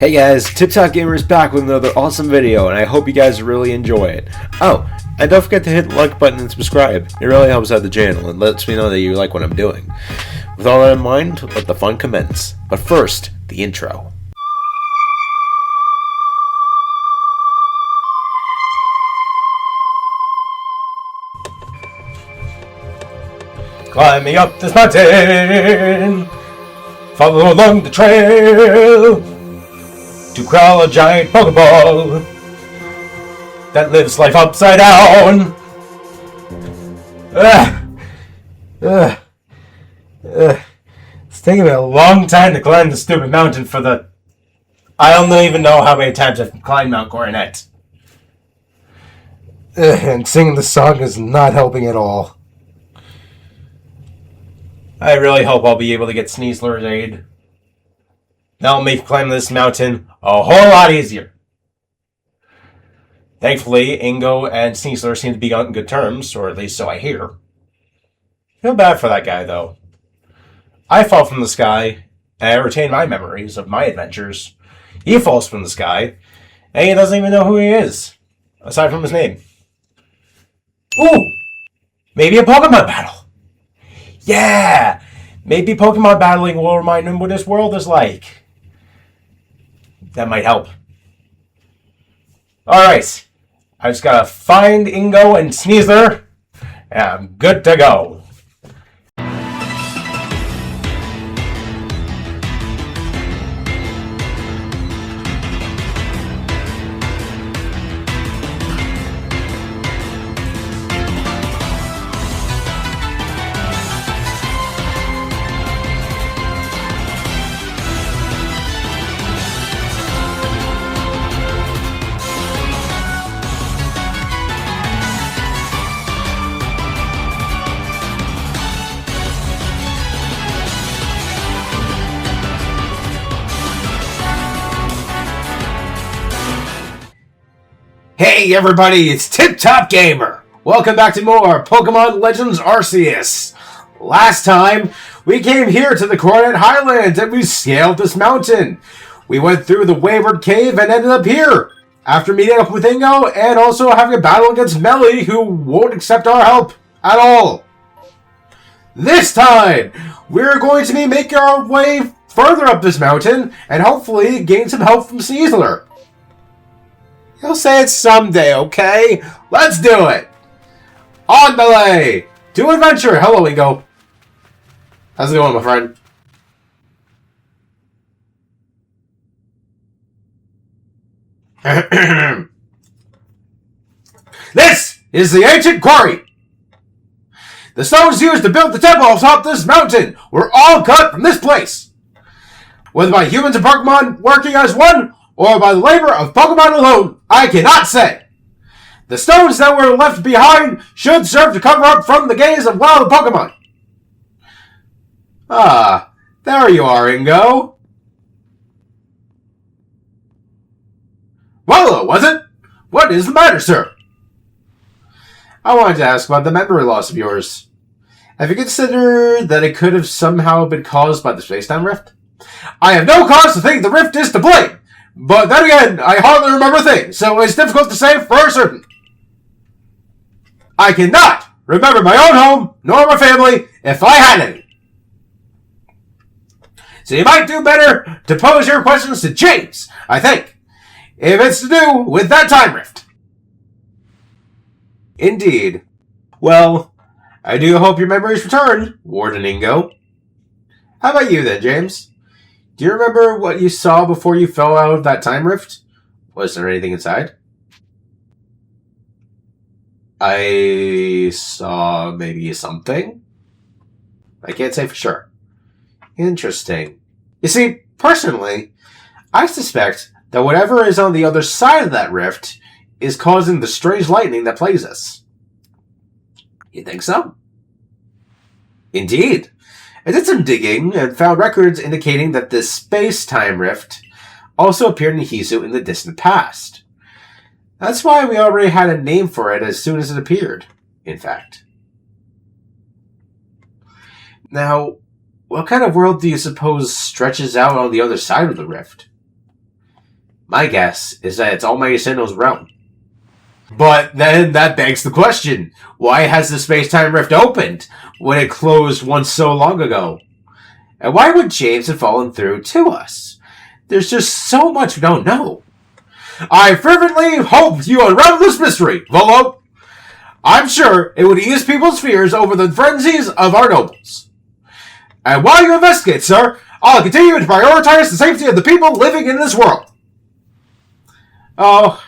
Hey guys, TipTop Gamer is back with another awesome video, and I hope you guys really enjoy it. Oh, and don't forget to hit the like button and subscribe. It really helps out the channel and lets me know that you like what I'm doing. With all that in mind, let the fun commence. But first, the intro. Climbing up this mountain, follow along the trail, to crawl a giant Pokeball that lives life upside down. It's taking me a long time to climb the stupid mountain for the... I don't even know how many times I've climbed Mount Coronet. And singing the song is not helping at all. I really hope I'll be able to get Sneasler's aid. That'll make climbing this mountain a whole lot easier. Thankfully, Ingo and Sneasler seem to be on good terms, or at least so I hear. Feel bad for that guy, though. I fall from the sky, and I retain my memories of my adventures. He falls from the sky, and he doesn't even know who he is, aside from his name. Ooh! Maybe a Pokemon battle! Yeah! Maybe Pokemon battling will remind him what this world is like. That might help. Alright. I just gotta find Ingo and Sneasler, and I'm good to go. Hey everybody, it's TipTop Gamer! Welcome back to more Pokemon Legends Arceus! Last time, we came here to the Coronet Highlands and we scaled this mountain. We went through the Wayward Cave and ended up here, after meeting up with Ingo and also having a battle against Melly, who won't accept our help at all. This time, we're going to be making our way further up this mountain and hopefully gain some help from Sneasler. He'll say it someday, okay? Let's do it! On the way! To adventure! Hello, Ingo. How's it going, my friend? This is the ancient quarry! The stones used to build the temple atop this mountain were all cut from this place. Whether by humans and Pokemon working as one, or by the labor of Pokemon alone, I cannot say. The stones that were left behind should serve to cover up from the gaze of wild Pokemon. Ah, there you are, Ingo. Well, was it? What is the matter, sir? I wanted to ask about the memory loss of yours. Have you considered that it could have somehow been caused by the space-time rift? I have no cause to think the rift is to blame. But then again, I hardly remember things, so it's difficult to say for certain. I cannot remember my own home, nor my family, if I had any. So you might do better to pose your questions to James, I think, if it's to do with that time rift. Indeed. Well, I do hope your memories return, Warden Ingo. How about you then, James? Do you remember what you saw before you fell out of that time rift? Was there anything inside? I saw maybe something. I can't say for sure. Interesting. You see, personally, I suspect that whatever is on the other side of that rift is causing the strange lightning that plagues us. You think so? Indeed. I did some digging and found records indicating that this space-time rift also appeared in Hisu in the distant past. That's why we already had a name for it as soon as it appeared, in fact. Now, what kind of world do you suppose stretches out on the other side of the rift? My guess is that it's Almighty Sinnoh's realm. But then that begs the question, why has the space-time rift opened when it closed once so long ago? And why would James have fallen through to us? There's just so much we don't know. I fervently hope you unravel this mystery, Volo. I'm sure it would ease people's fears over the frenzies of our nobles. And while you investigate, sir, I'll continue to prioritize the safety of the people living in this world. Oh,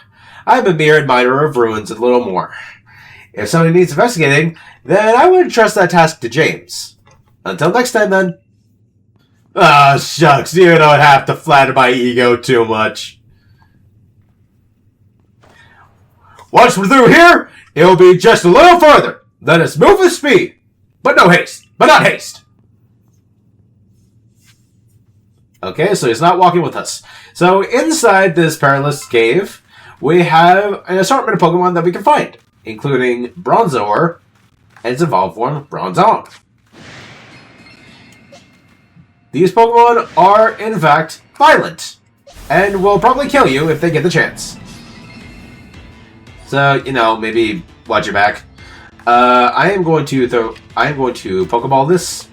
I'm a mere admirer of ruins and little more. If somebody needs investigating, then I would entrust that task to James. Until next time, then. Ah, shucks, you don't have to flatter my ego too much. Once we're through here, it'll be just a little further. Let us move with speed. But no haste. But not haste. Okay, so he's not walking with us. So inside this perilous cave, we have an assortment of Pokemon that we can find, including Bronzor and its evolved form, Bronzong. These Pokemon are, in fact, violent, and will probably kill you if they get the chance. So, maybe watch your back. I am going to Pokeball this.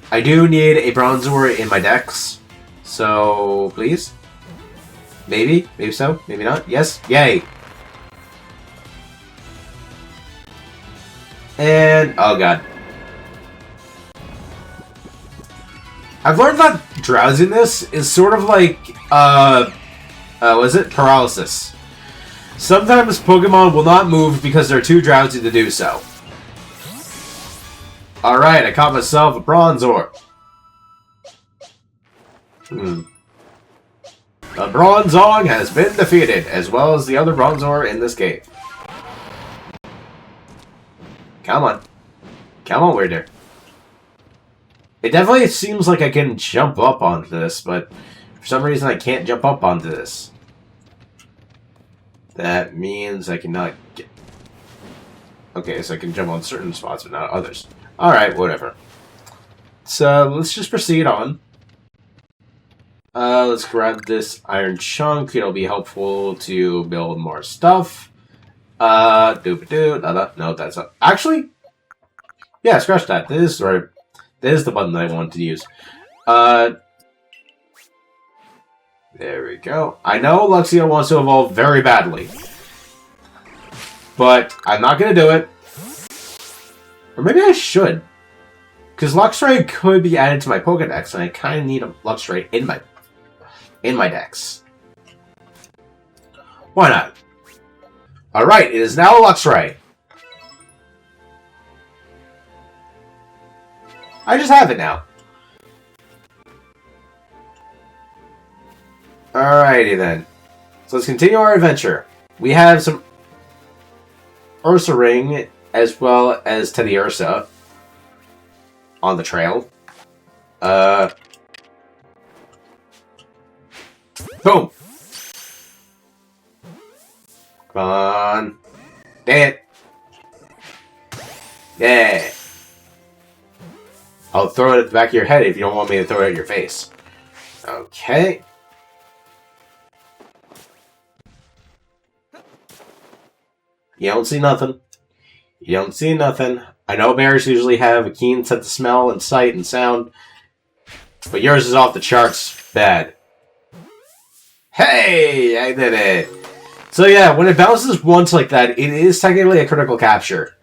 I do need a Bronzor in my decks, so please. Maybe so, maybe not. Yes, yay. And, oh god. I've learned that drowsiness is sort of like, paralysis. Sometimes Pokemon will not move because they're too drowsy to do so. Alright, I caught myself a Bronzor. The Bronzong has been defeated, as well as the other Bronzor in this cave. Come on. Come on, Weirder. It definitely seems like I can jump up onto this, but for some reason I can't jump up onto this. That means I cannot get... Okay, so I can jump on certain spots, but not others. Alright, whatever. So, let's just proceed on. Let's grab this iron chunk. It'll be helpful to build more stuff. Doop-a-doo. No, that's not... Actually? Yeah, scratch that. This is the button that I wanted to use. There we go. I know Luxio wants to evolve very badly. But I'm not going to do it. Or maybe I should. Because Luxray could be added to my Pokedex, and I kind of need a Luxray in my decks. Why not? Alright, it is now a Luxray. I just have it now. Alrighty then. So let's continue our adventure. We have some Ursa Ring as well as Teddy Ursa on the trail. Boom! Come on. Dang it. Yeah. I'll throw it at the back of your head if you don't want me to throw it at your face. Okay. You don't see nothing. You don't see nothing. I know bears usually have a keen sense of smell and sight and sound, but yours is off the charts bad. Hey! I did it! So yeah, when it bounces once like that, it is technically a critical capture.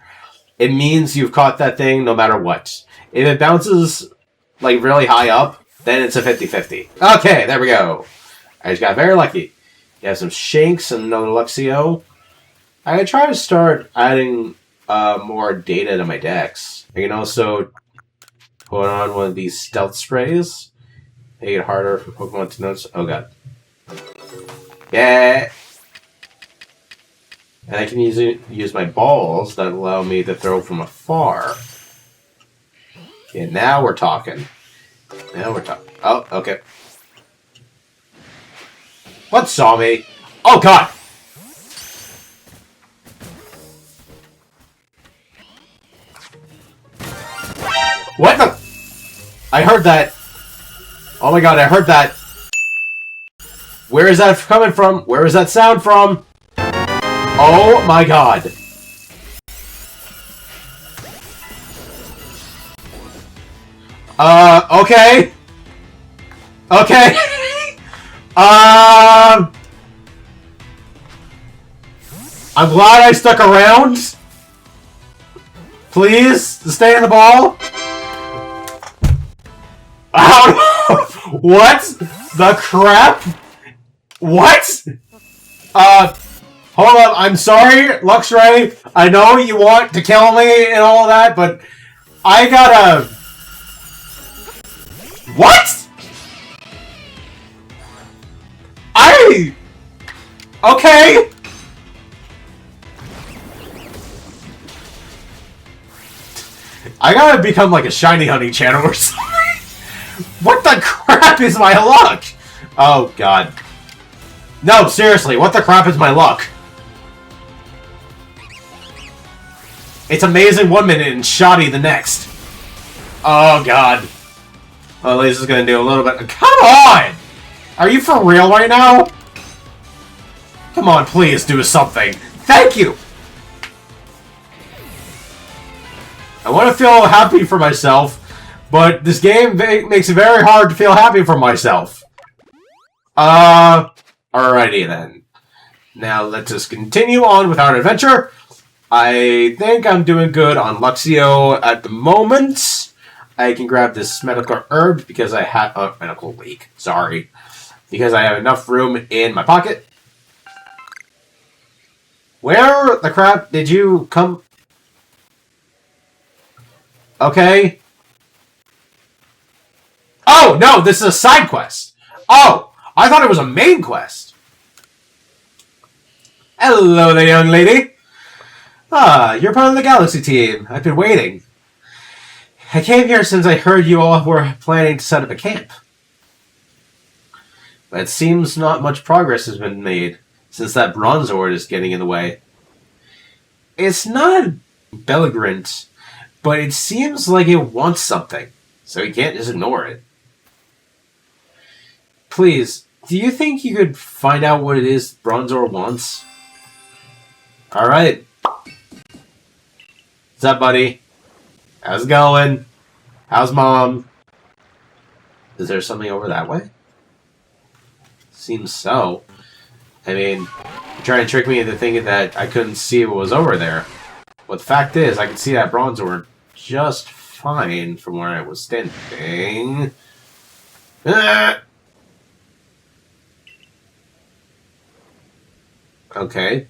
It means you've caught that thing no matter what. If it bounces like really high up, then it's a 50-50. Okay, there we go. I just got very lucky. You have some Shanks and another Luxio. I could try to start adding more data to my decks. I can also put on one of these stealth sprays. Make it harder for Pokemon to notice. Oh god. Yeah. And I can use my balls that allow me to throw from afar. Okay, now we're talking. Now we're talking. Oh, okay. What saw me? Oh god! What the? I heard that. Oh my god, I heard that. Where is that coming from? Where is that sound from? Oh my god. Okay. Okay. I'm glad I stuck around. Please, stay in the ball. What the crap? What? Hold up. I'm sorry, Luxray. I know you want to kill me and all that, but I gotta... What? Okay. I gotta become like a shiny honey channel or something. What the crap is my luck? Oh, God. No, seriously, what the crap is my luck? It's amazing one minute and shoddy the next. Oh, God. Well, at least it's gonna do a little bit. Come on! Are you for real right now? Come on, please do something. Thank you! I want to feel happy for myself, but this game makes it very hard to feel happy for myself. Alrighty then. Now let's just continue on with our adventure. I think I'm doing good on Luxio at the moment. I can grab this medical herb because I have... medical leak. Sorry. Because I have enough room in my pocket. Where the crap did you come... Okay. Oh, no, this is a side quest. Oh, I thought it was a main quest. Hello there, young lady. Ah, you're part of the Galaxy team. I've been waiting. I came here since I heard you all were planning to set up a camp. But it seems not much progress has been made since that Bronzord is getting in the way. It's not belligerent, but it seems like it wants something, so you can't just ignore it. Please, do you think you could find out what it is Bronzor wants? Alright. What's up, buddy? How's it going? How's Mom? Is there something over that way? Seems so. I mean, you're trying to trick me into thinking that I couldn't see what was over there. But the fact is, I could see that Bronzor just fine from where I was standing. Ah! Okay.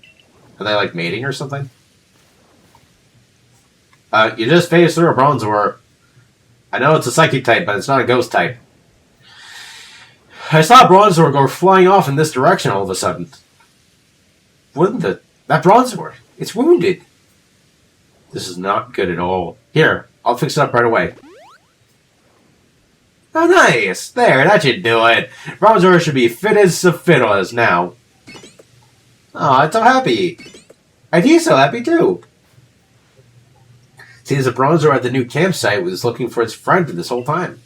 Are they like mating or something? You just phased through a Bronzor. I know it's a psychic type, but it's not a ghost type. I saw Bronzor go flying off in this direction all of a sudden. Wouldn't that Bronzor? It's wounded. This is not good at all. Here, I'll fix it up right away. Oh, nice! There, that should do it. Bronzor should be fit as a fiddle as now. Oh, I'm so happy. And he's so happy too. Seems the Bronzor at the new campsite was looking for its friend this whole time.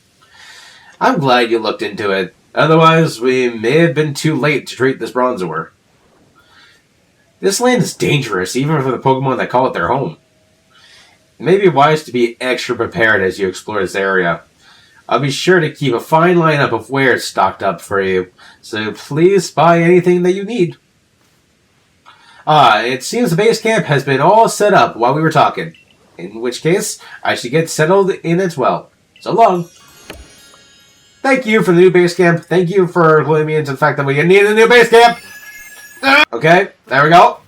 I'm glad you looked into it. Otherwise, we may have been too late to treat this Bronzor. This land is dangerous, even for the Pokemon that call it their home. It may be wise to be extra prepared as you explore this area. I'll be sure to keep a fine lineup of wares stocked up for you, so please buy anything that you need. It seems the base camp has been all set up while we were talking. In which case, I should get settled in as well. So long. Thank you for the new base camp. Thank you for cluing me into the fact that we need a new base camp. Okay, there we go.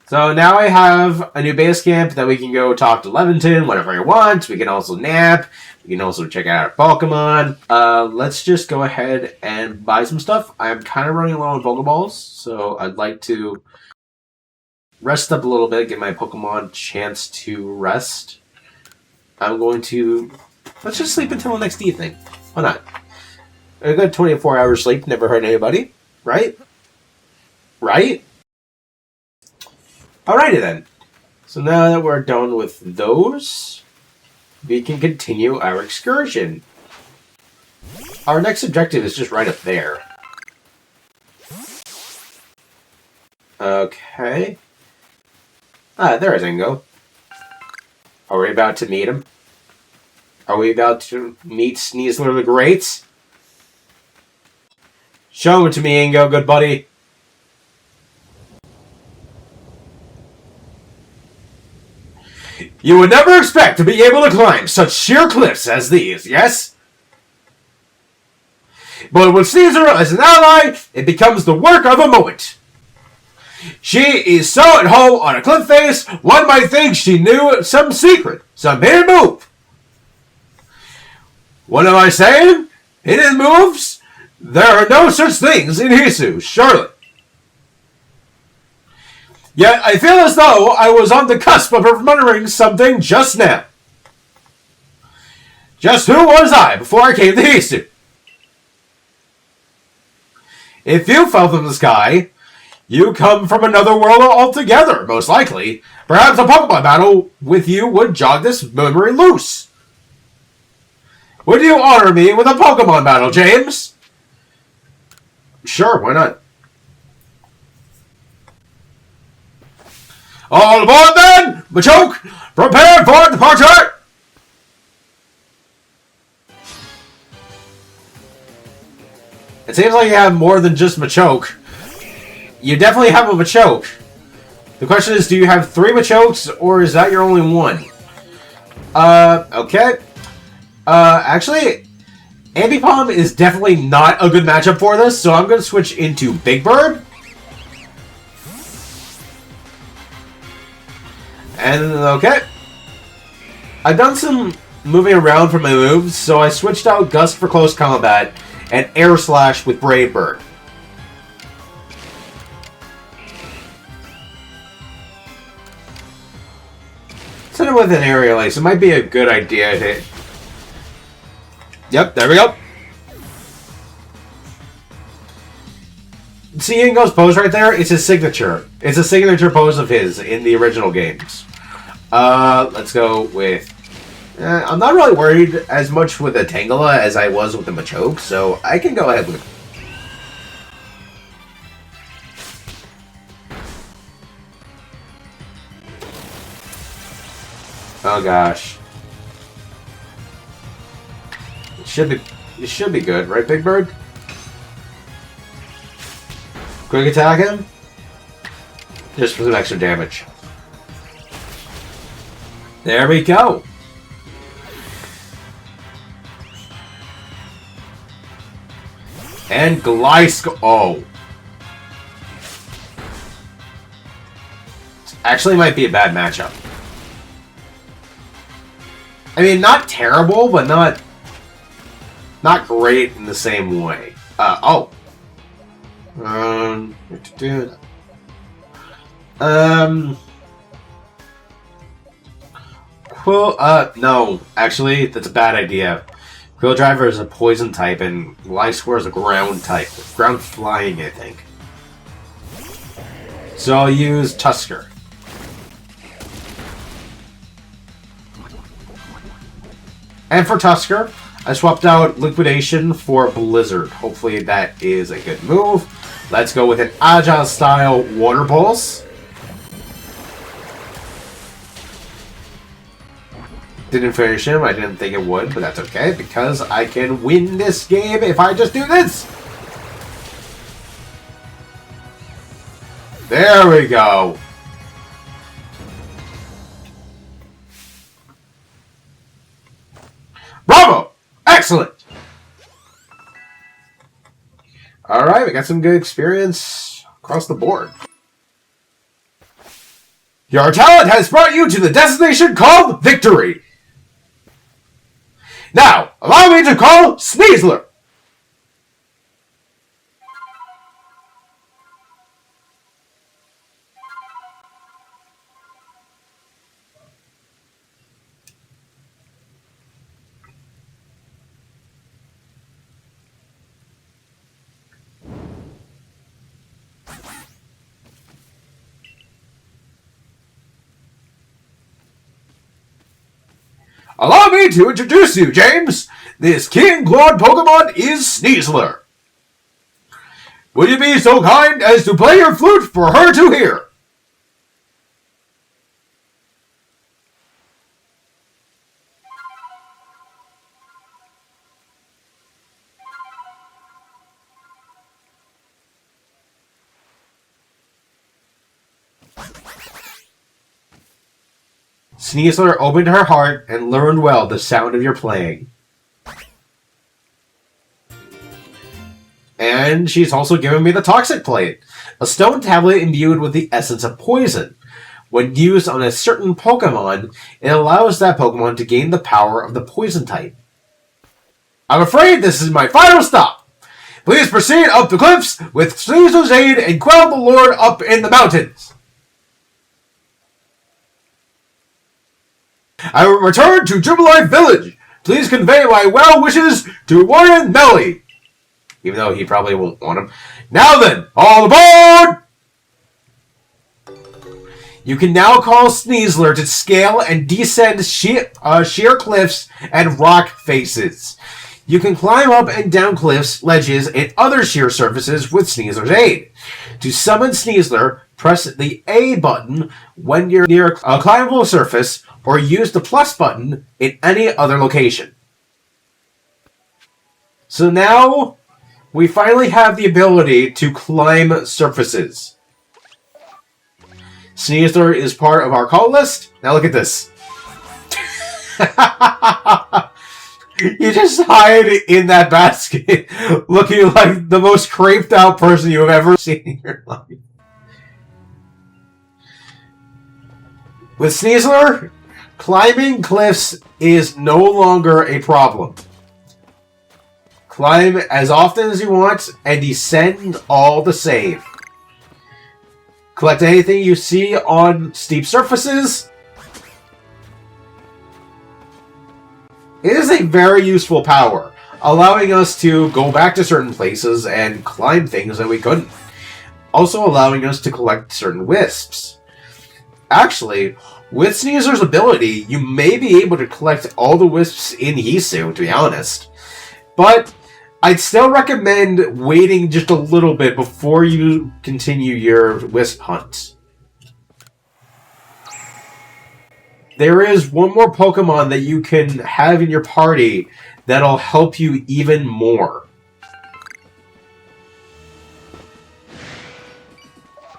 So now I have a new base camp that we can go talk to Leventon whenever I want. We can also nap. We can also check out our Pokemon. Let's just go ahead and buy some stuff. I'm kind of running low on Pokeballs, so I'd like to rest up a little bit, give my Pokemon a chance to rest. I'm going to... Let's just sleep until the next evening. Why not? A good 24 hours sleep never hurt anybody, right? Right? Alrighty then. So now that we're done with those, we can continue our excursion. Our next objective is just right up there. Okay. Ah, there's Ingo. Are we about to meet him? Are we about to meet Sneasler the Great? Show him to me, Ingo, good buddy. You would never expect to be able to climb such sheer cliffs as these, yes? But with Caesar as an ally, it becomes the work of a moment. She is so at home on a cliff face, one might think she knew some secret, some hidden move. What am I saying? Hidden moves? There are no such things in Hisu, surely. Yet I feel as though I was on the cusp of remembering something just now. Just who was I before I came to Hisu? If you fell from the sky, you come from another world altogether, most likely. Perhaps a Pokemon battle with you would jog this memory loose. Would you honor me with a Pokemon battle, James? Sure, why not? All aboard then! Machoke, prepare for departure! It seems like you have more than just Machoke. You definitely have a Machoke. The question is, do you have 3 Machokes, or is that your only one? Okay. Actually, Ambipom is definitely not a good matchup for this, so I'm going to switch into Big Bird. And, okay. I've done some moving around for my moves, so I switched out Gust for close combat and Air Slash with Brave Bird. Instead of with an Aerial Ace, it might be a good idea to... Yep, there we go. See Ingo's pose right there? It's his signature. It's a signature pose of his in the original games. Let's go with... I'm not really worried as much with the Tangela as I was with the Machoke, so I can go ahead with... Oh gosh. It should be good, right, Big Bird? Quick attack him. Just for some extra damage. There we go. And Gliscor. Oh. Actually might be a bad matchup. I mean, not terrible, but not great in the same way. Oh. No. Actually, that's a bad idea. Quill Driver is a poison type, and Gliscor is a ground type. Ground flying, I think. So I'll use Tusker. And for Tusker, I swapped out Liquidation for Blizzard. Hopefully that is a good move. Let's go with an Agile-style Water Pulse. Didn't finish him. I didn't think it would, but that's okay, because I can win this game if I just do this! There we go. Bravo! Excellent! Alright, we got some good experience across the board. Your talent has brought you to the destination called Victory! Now, allow me to call Sneasler! Allow me to introduce you, James! This King Lord Pokemon is Sneasler. Would you be so kind as to play your flute for her to hear? Sneasler opened her heart and learned well the sound of your playing. And she's also given me the Toxic Plate, a stone tablet imbued with the essence of poison. When used on a certain Pokemon, it allows that Pokemon to gain the power of the poison type. I'm afraid this is my final stop. Please proceed up the cliffs with Sneasler's aid and quell the Lord up in the mountains. I will return to Jubilife Village. Please convey my well wishes to Warren Melly. Even though he probably won't want him. Now then, all aboard! You can now call Sneasler to scale and descend sheer cliffs and rock faces. You can climb up and down cliffs, ledges, and other sheer surfaces with Sneasler's aid. To summon Sneasler, press the A button when you're near a climbable surface, or use the plus button in any other location. So now, we finally have the ability to climb surfaces. Sneasler is part of our call list. Now look at this. You just hide in that basket, looking like the most craped out person you have ever seen in your life. With Sneasler, climbing cliffs is no longer a problem. Climb as often as you want and descend all the same. Collect anything you see on steep surfaces. It is a very useful power, allowing us to go back to certain places and climb things that we couldn't. Also allowing us to collect certain wisps. Actually, with Sneasler's ability, you may be able to collect all the wisps in Hisu, to be honest. But I'd still recommend waiting just a little bit before you continue your wisp hunt. There is one more Pokemon that you can have in your party that'll help you even more.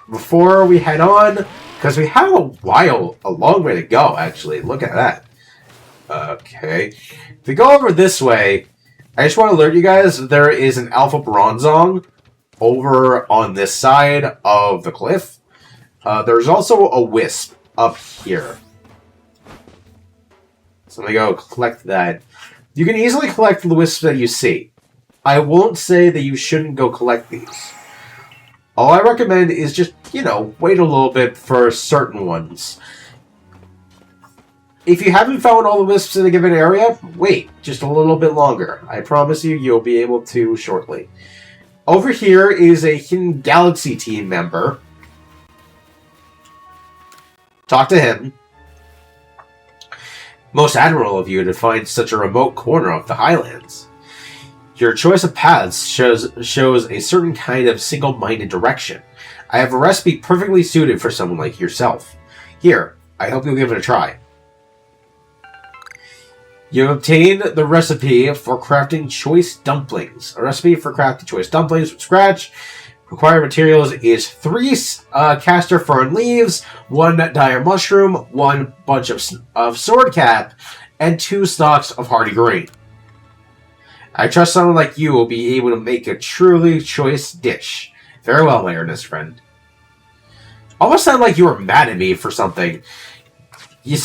Before we head on, because we have a long way to go, actually. Look at that. Okay. If we go over this way, I just want to alert you guys, there is an Alpha Bronzong over on this side of the cliff. There's also a Wisp up here. So let me go collect that. You can easily collect the Wisps that you see. I won't say that you shouldn't go collect these. All I recommend is just, wait a little bit for certain ones. If you haven't found all the wisps in a given area, wait just a little bit longer. I promise you, you'll be able to shortly. Over here is a Hidden Galaxy team member. Talk to him. Most admirable of you to find such a remote corner of the Highlands. Your choice of paths shows a certain kind of single-minded direction. I have a recipe perfectly suited for someone like yourself. Here, I hope you'll give it a try. You have obtained the recipe for crafting choice dumplings. A recipe for crafting choice dumplings from scratch. Required materials is 3 castor fern leaves, 1 dire mushroom, 1 bunch of sword cap, and 2 stalks of hardy green. I trust someone like you will be able to make a truly choice dish. Very well, my earnest friend. Almost sound like you were mad at me for something. You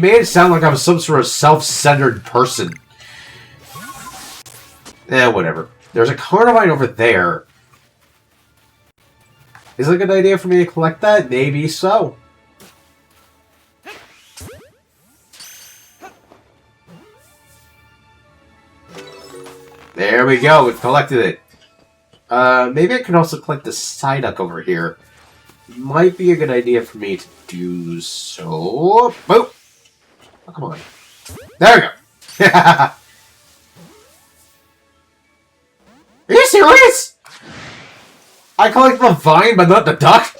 made it sound like I was some sort of self-centered person. Whatever. There's a Carnivine over there. Is it a good idea for me to collect that? Maybe so. There we go, we've collected it. Maybe I can also collect the Psyduck over here. Might be a good idea for me to do so. Boop! Oh, come on. There we go! Are you serious? I collect the vine, but not the duck?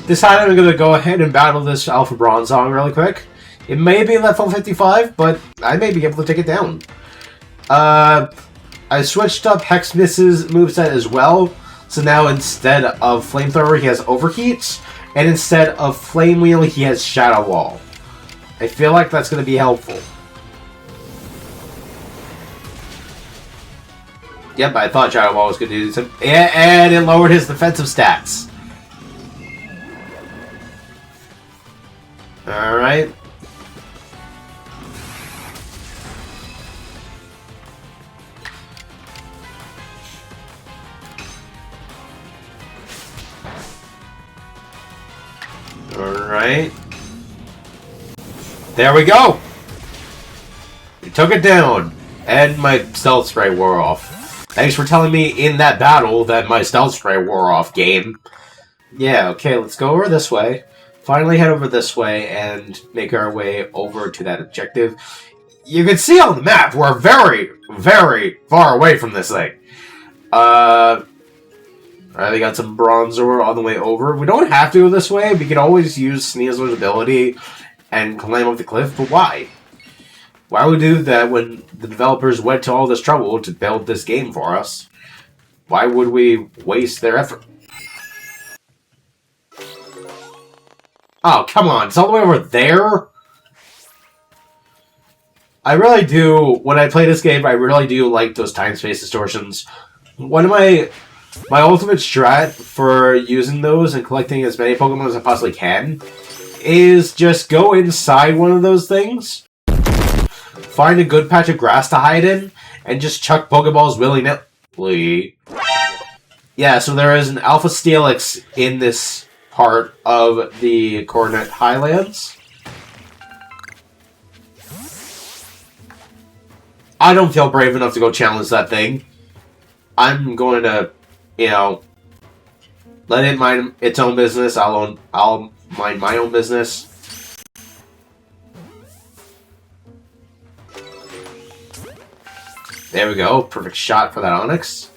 This time I'm going to go ahead and battle this Alpha Bronzong really quick. It may be level 55, but I may be able to take it down. I switched up Hexmiss's moveset as well. So now instead of Flamethrower, he has Overheat. And instead of Flame Wheel, he has Shadow Wall. I feel like that's going to be helpful. Yep, I thought Shadow Wall was going to do this. And it lowered his defensive stats. Alright. Alright. There we go! We took it down. And my stealth spray wore off. Thanks for telling me in that battle that my stealth spray wore off, game. Yeah, okay, let's go over this way. Finally head over this way and make our way over to that objective. You can see on the map, we're very, very far away from this thing. Alright, we got some Bronzor on the way over. We don't have to go this way. We can always use Sneasler's ability and climb up the cliff, but why? Why would we do that when the developers went to all this trouble to build this game for us? Why would we waste their effort? Oh, come on. It's all the way over there? I really do, when I play this game, I really do like those time-space distortions. One of my ultimate strat for using those and collecting as many Pokemon as I possibly can is just go inside one of those things, find a good patch of grass to hide in, and just chuck Pokeballs willy-nilly. Yeah, so there is an Alpha Steelix in this part of the Coordinate Highlands. I don't feel brave enough to go challenge that thing. I'm going to, you know, let it mind its own business. I'll mind my own business. There we go. Perfect shot for that Onix.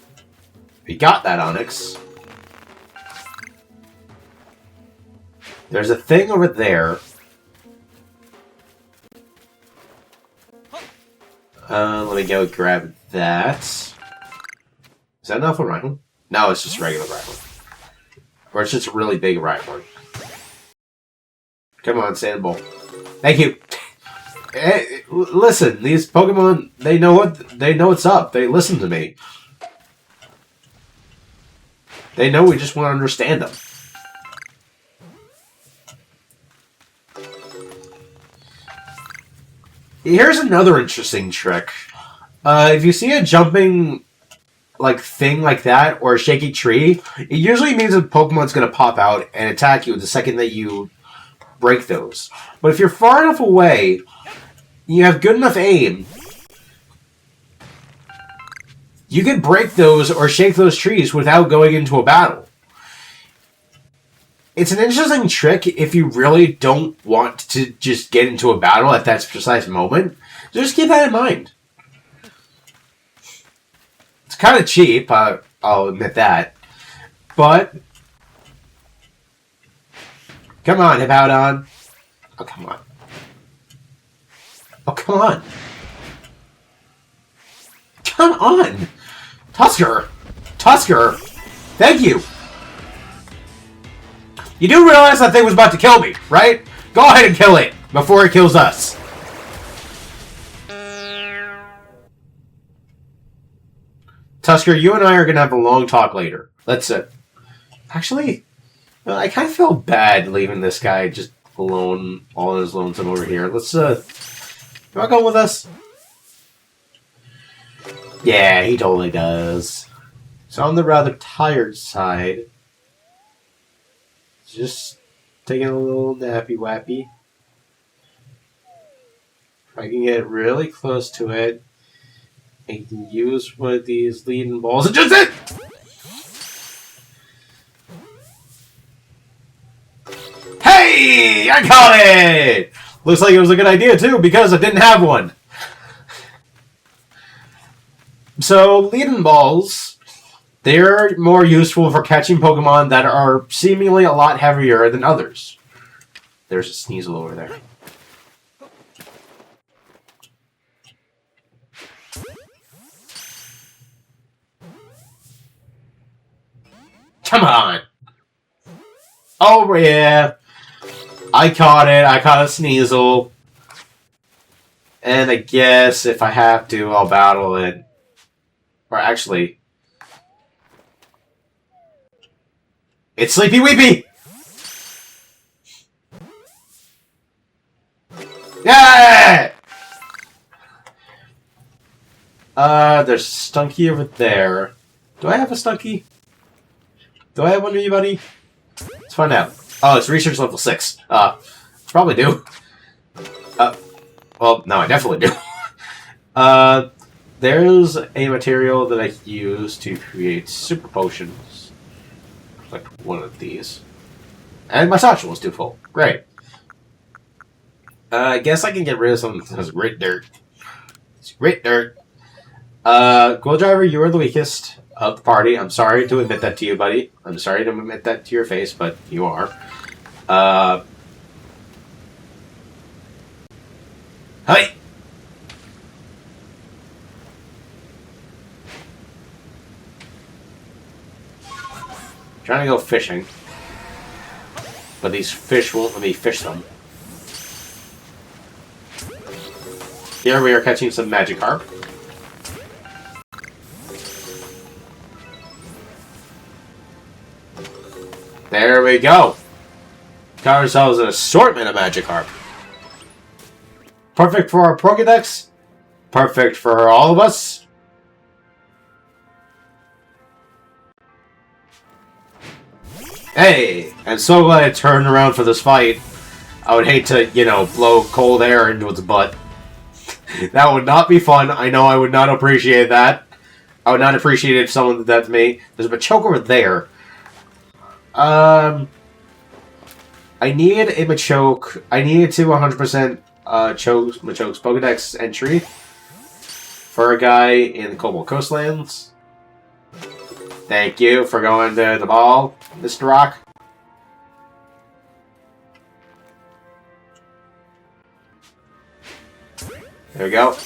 We got that Onix. There's a thing over there. Let me go grab that. Is that an Alpha Rhino? No, it's just a regular Rhino. Or it's just a really big Rhino. Come on, Sandball. Thank you. Hey, listen, these Pokemon, they know what's up. They listen to me. They know we just want to understand them. Here's another interesting trick. If you see a jumping thing like that, or a shaky tree, it usually means a Pokemon's going to pop out and attack you the second that you break those. But if you're far enough away, you have good enough aim, you can break those or shake those trees without going into a battle. It's an interesting trick if you really don't want to just get into a battle at that precise moment. Just keep that in mind. It's kind of cheap, I'll admit that. But, come on, Hippowdon. Oh, come on. Oh, come on. Come on! Tusker! Tusker! Thank you! You do realize that thing was about to kill me, right? Go ahead and kill it before it kills us. Tusker, you and I are going to have a long talk later. Let's, actually, I kind of feel bad leaving this guy just alone, all on his lonesome over here. Let's, you want to go with us? Yeah, he totally does. So on the rather tired side, just taking a little nappy wappy. If I can get really close to it, I can use one of these leading balls and just it! Hey! I caught it! Looks like it was a good idea too, because I didn't have one. So, leading balls, They're more useful for catching Pokemon that are seemingly a lot heavier than others. There's a Sneasler over there. Come on! Oh, yeah. I caught it. I caught a Sneasler. And I guess if I have to, I'll battle it. Or actually... It's Sleepy Weepy! Yeah! There's Stunky over there. Do I have a Stunky? Do I have one of you, buddy? Let's find out. Oh, it's research level 6. Probably do. Well, no, I definitely do. There's a material that I use to create super potions. Like one of these. And my satchel is too full. Great. I guess I can get rid of something that has great dirt. It's great dirt. Gold Driver, you are the weakest of the party. I'm sorry to admit that to you, buddy. I'm sorry to admit that to your face, but you are. Hi! Trying to go fishing. But these fish won't let me fish them. Here we are catching some Magikarp. There we go. Got ourselves an assortment of Magikarp. Perfect for our Pokédex. Perfect for all of us. Hey! I'm so glad I turned around for this fight. I would hate to, you know, blow cold air into its butt. That would not be fun. I know I would not appreciate that. I would not appreciate it if someone did that to me. There's a Machoke over there. I need a Machoke. I need to 100% Machoke's Pokedex entry for a guy in the Cobalt Coastlands. Thank you for going to the ball, Mr. Rock. There we go.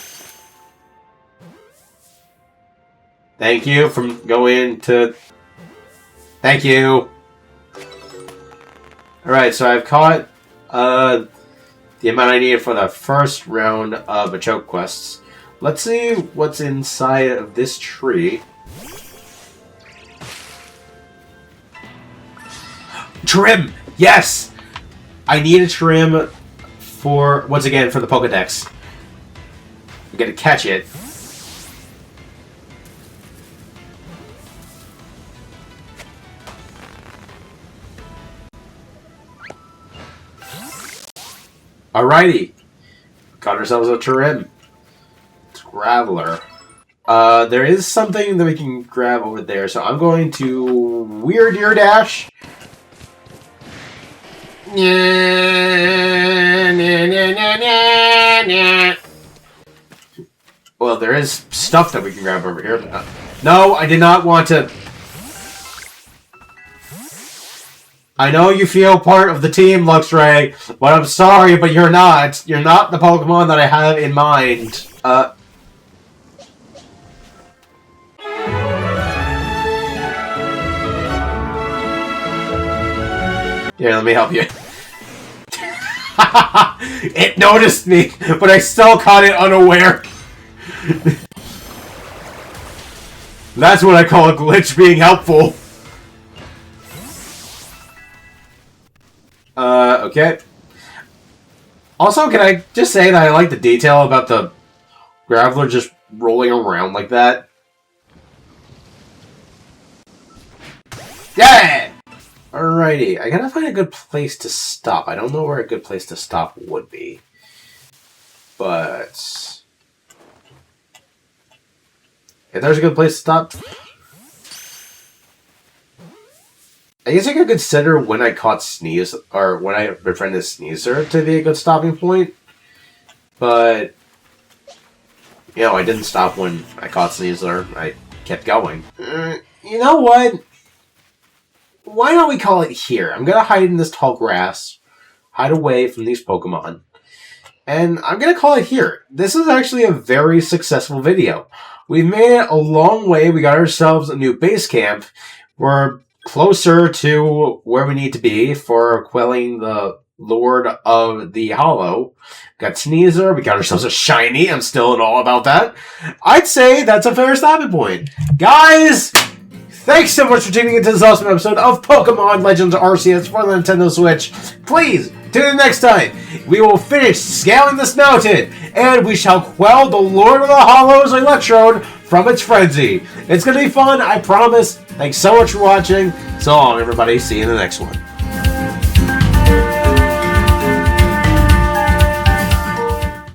Thank you for going to... Thank you. Alright, so I've caught the amount I needed for the first round of Machoke quests. Let's see what's inside of this tree. Trim! Yes! I need a trim for, once again, for the Pokedex. I'm gonna catch it. Alrighty. Got ourselves a trim. Graveler. There is something that we can grab over there, so I'm going to Weird Ear Dash. Well, there is stuff that we can grab over here. No, I did not want to. I know you feel part of the team, Luxray, but I'm sorry, but you're not. You're not the Pokemon that I have in mind. Here, let me help you. It noticed me, but I still caught it unaware. That's what I call a glitch being helpful. Okay. Also, can I just say that I like the detail about the Graveler just rolling around like that? Yeah! Alrighty, I gotta find a good place to stop. I don't know where a good place to stop would be. But... if there's a good place to stop... I guess I could consider when I caught Sneeze, or when I befriended Sneasler to be a good stopping point. But... you know, I didn't stop when I caught Sneasler. I kept going. You know what? Why don't we call it here? I'm gonna hide in this tall grass, hide away from these Pokemon, and I'm gonna call it here. This is actually a very successful video. We've made it a long way. We got ourselves a new base camp. We're closer to where we need to be for quelling the Lord of the Hollow. Got Sneasler. We got ourselves a shiny. I'm still in awe about that. I'd say that's a fair stopping point. Guys, thanks so much for tuning into this awesome episode of Pokemon Legends Arceus for the Nintendo Switch. Please, tune in next time. We will finish scaling this mountain, and we shall quell the Lord of the Hollow's Electrode from its frenzy. It's going to be fun, I promise. Thanks so much for watching. So long, everybody. See you in the next one.